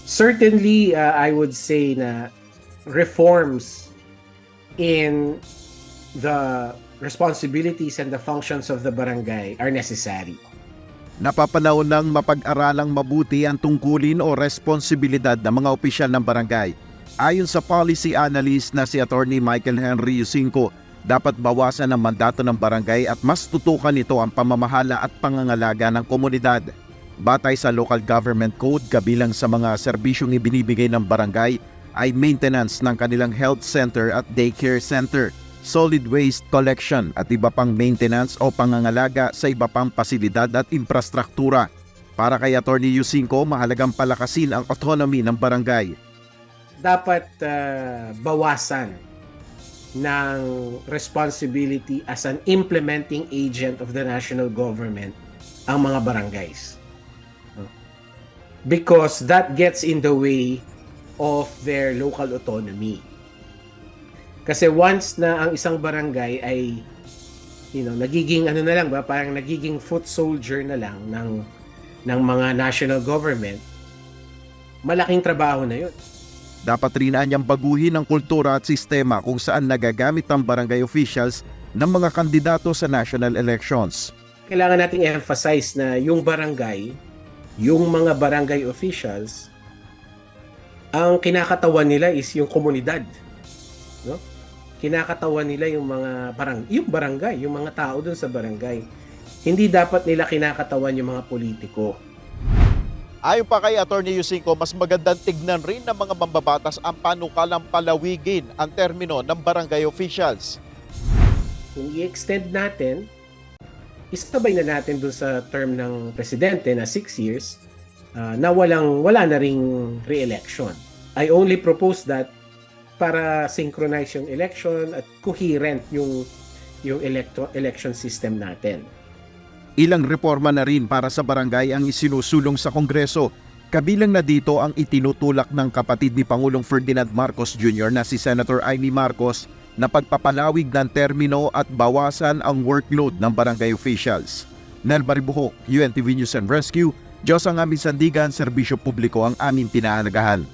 Certainly, I would say na reforms in the responsibilities and the functions of the barangay are necessary. Napapanahon ng mapag-aralang mabuti ang tungkulin o responsibilidad ng mga opisyal ng barangay. Ayon sa policy analyst na si Attorney Michael Henry Yusinko, dapat bawasan ang mandato ng barangay at mas tutukan ito ang pamamahala at pangangalaga ng komunidad. Batay sa Local Government Code, kabilang sa mga serbisyong ibinibigay ng barangay ay maintenance ng kanilang health center at daycare center, solid waste collection at iba pang maintenance o pangangalaga sa iba pang pasilidad at infrastruktura. Para kay Attorney Yusinko, mahalagang palakasin ang autonomy ng barangay. Dapat bawasan ng responsibility as an implementing agent of the national government ang mga barangays. Because that gets in the way of their local autonomy. Kasi once na ang isang barangay ay nagiging na lang ba, parang nagiging foot soldier na lang ng mga national government, malaking trabaho na 'yun. Dapat rin anyang baguhin ang kultura at sistema kung saan nagagamit ang barangay officials ng mga kandidato sa national elections. Kailangan nating emphasize na yung barangay, yung mga barangay officials, ang kinakatawan nila is yung komunidad. No? Kinakatawan nila yung mga barangay, yung mga tao dun sa barangay. Hindi dapat nila kinakatawan yung mga politiko. Ayon pa kay Attorney Yusinko, mas magandang tignan rin ng mga mambabatas ang panukalang palawigin ang termino ng barangay officials. Kung i-extend natin, isabay na natin doon sa term ng presidente na 6 years na wala na ring re-election. I only propose that para synchronize yung election at coherent yung election system natin. Ilang reforma na rin para sa barangay ang isinusulong sa Kongreso. Kabilang na dito ang itinutulak ng kapatid ni Pangulong Ferdinand Marcos Jr. na si Senator Amy Marcos na pagpapalawig ng termino at bawasan ang workload ng barangay officials. Nel Baribuhok, UNTV News and Rescue, Diyos ang aming sandigan, serbisyo publiko ang aming pinahalagahan.